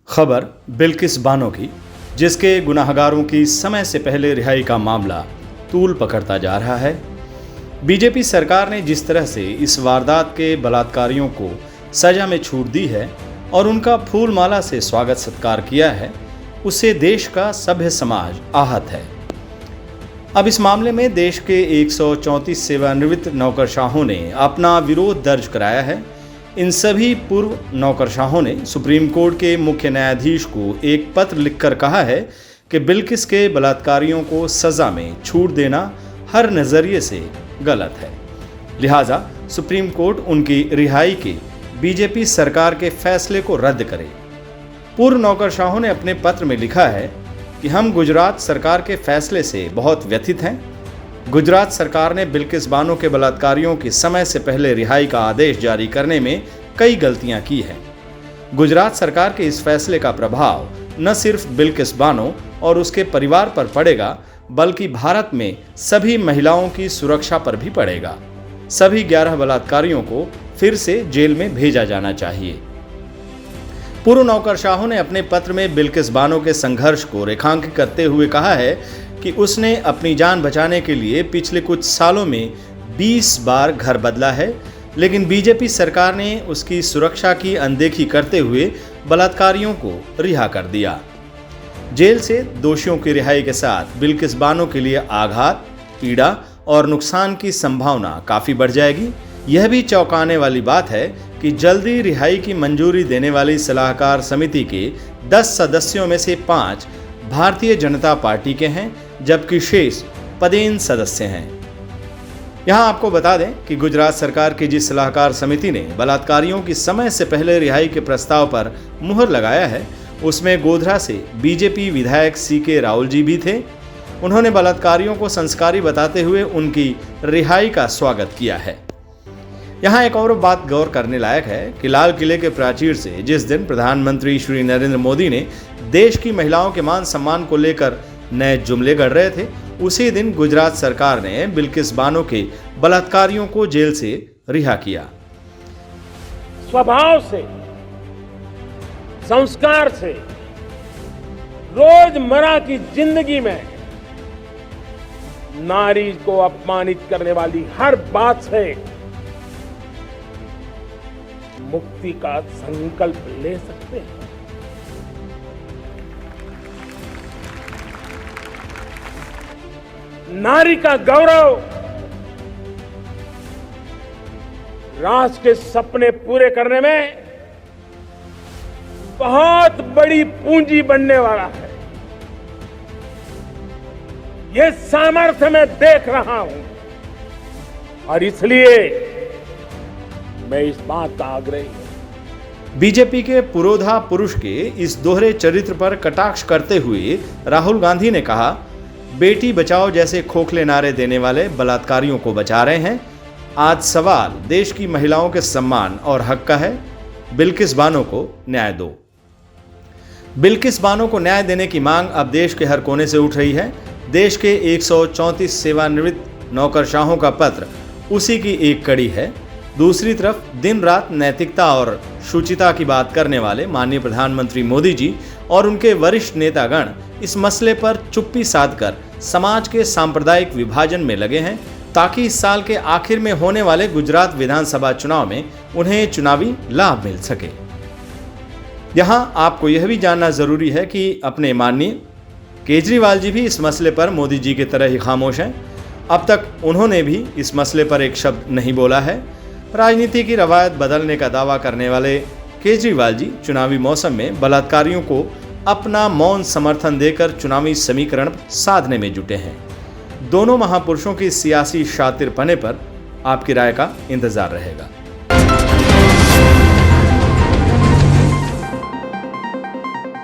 खबर बिल्किस बानो की, जिसके गुनाहगारों की समय से पहले रिहाई का मामला तूल पकड़ता जा रहा है। बीजेपी सरकार ने जिस तरह से इस वारदात के बलात्कारियों को सजा में छूट दी है और उनका फूल माला से स्वागत सत्कार किया है, उससे देश का सभ्य समाज आहत है। अब इस मामले में देश के 134 सेवानिवृत्त नौकरशाहों ने अपना विरोध दर्ज कराया है। इन सभी पूर्व नौकरशाहों ने सुप्रीम कोर्ट के मुख्य न्यायाधीश को एक पत्र लिखकर कहा है कि बिल्किस के बलात्कारियों को सजा में छूट देना हर नज़रिए से गलत है, लिहाजा सुप्रीम कोर्ट उनकी रिहाई के बीजेपी सरकार के फैसले को रद्द करे। पूर्व नौकरशाहों ने अपने पत्र में लिखा है कि हम गुजरात सरकार के फैसले से बहुत व्यथित हैं। गुजरात सरकार ने बिल्किस बानो के बलात्कारियों की समय से पहले रिहाई का आदेश जारी करने में कई गलतियां की हैं। गुजरात सरकार के इस फैसले का प्रभाव न सिर्फ बिल्किस बानो और उसके परिवार पर पड़ेगा, बल्कि भारत में सभी महिलाओं की सुरक्षा पर भी पड़ेगा। सभी 11 बलात्कारियों को फिर से जेल में भेजा जाना चाहिए। पूर्व नौकरशाहों ने अपने पत्र में बिल्किस बानो के संघर्ष को रेखांकित करते हुए कहा है कि उसने अपनी जान बचाने के लिए पिछले कुछ सालों में 20 बार घर बदला है, लेकिन बीजेपी सरकार ने उसकी सुरक्षा की अनदेखी करते हुए बलात्कारियों को रिहा कर दिया। जेल से दोषियों की रिहाई के साथ बिल्किस बानो के लिए आघात, पीड़ा और नुकसान की संभावना काफ़ी बढ़ जाएगी। यह भी चौंकाने वाली बात है कि जल्दी रिहाई की मंजूरी देने वाली सलाहकार समिति के 10 सदस्यों में से 5 भारतीय जनता पार्टी के हैं, जबकि शेष पदेन सदस्य हैं। यहाँ आपको बता दें कि गुजरात सरकार की जिस सलाहकार समिति ने बलात्कारियों की समय से पहले रिहाई के प्रस्ताव पर मुहर लगाया है, उसमें गोधरा से बीजेपी विधायक CK राहुल जी भी थे। उन्होंने बलात्कारियों को संस्कारी बताते हुए उनकी रिहाई का स्वागत किया है। यहाँ एक और बात गौर करने लायक है कि लाल किले के प्राचीर से जिस दिन प्रधानमंत्री श्री नरेंद्र मोदी ने देश की महिलाओं के मान सम्मान को लेकर नए जुमले गढ़ रहे थे, उसी दिन गुजरात सरकार ने बिल्किस बानो के बलात्कारियों को जेल से रिहा किया। स्वभाव से, संस्कार से, रोजमर्रा की जिंदगी में नारी को अपमानित करने वाली हर बात से मुक्ति का संकल्प ले सकते हैं। नारी का गौरव राष्ट्र के सपने पूरे करने में बहुत बड़ी पूंजी बनने वाला है। ये सामर्थ्य मैं देख रहा हूं और इसलिए मैं इस बात का आग्रही हूं। बीजेपी के पुरोधा पुरुष के इस दोहरे चरित्र पर कटाक्ष करते हुए राहुल गांधी ने कहा, बेटी बचाओ जैसे खोखले नारे देने वाले बलात्कारियों को बचा रहे हैं। आज सवाल देश की महिलाओं के सम्मान और हक का है। बिल्किस बानो को न्याय दो। बिल्किस बानो को न्याय देने की मांग अब देश के हर कोने से उठ रही है। देश के 134 सेवानिवृत्त नौकरशाहों का पत्र उसी की एक कड़ी है। दूसरी तरफ दिन रात नैतिकता और शुचिता की बात करने वाले माननीय प्रधानमंत्री मोदी जी और उनके वरिष्ठ नेतागण इस मसले पर चुप्पी साधकर समाज के सांप्रदायिक विभाजन में लगे हैं, ताकि इस साल के आखिर में होने वाले गुजरात विधानसभा चुनाव में उन्हें चुनावी लाभ मिल सके। यहाँ आपको यह भी जानना जरूरी है कि अपने माननीय केजरीवाल जी भी इस मसले पर मोदी जी की तरह ही खामोश हैं। अब तक उन्होंने भी इस मसले पर एक शब्द नहीं बोला है। राजनीति की रवायत बदलने का दावा करने वाले केजरीवाल जी चुनावी मौसम में बलात्कारियों को अपना मौन समर्थन देकर चुनावी समीकरण साधने में जुटे हैं। दोनों महापुरुषों की सियासी शातिरपने पर आपकी राय का इंतजार रहेगा।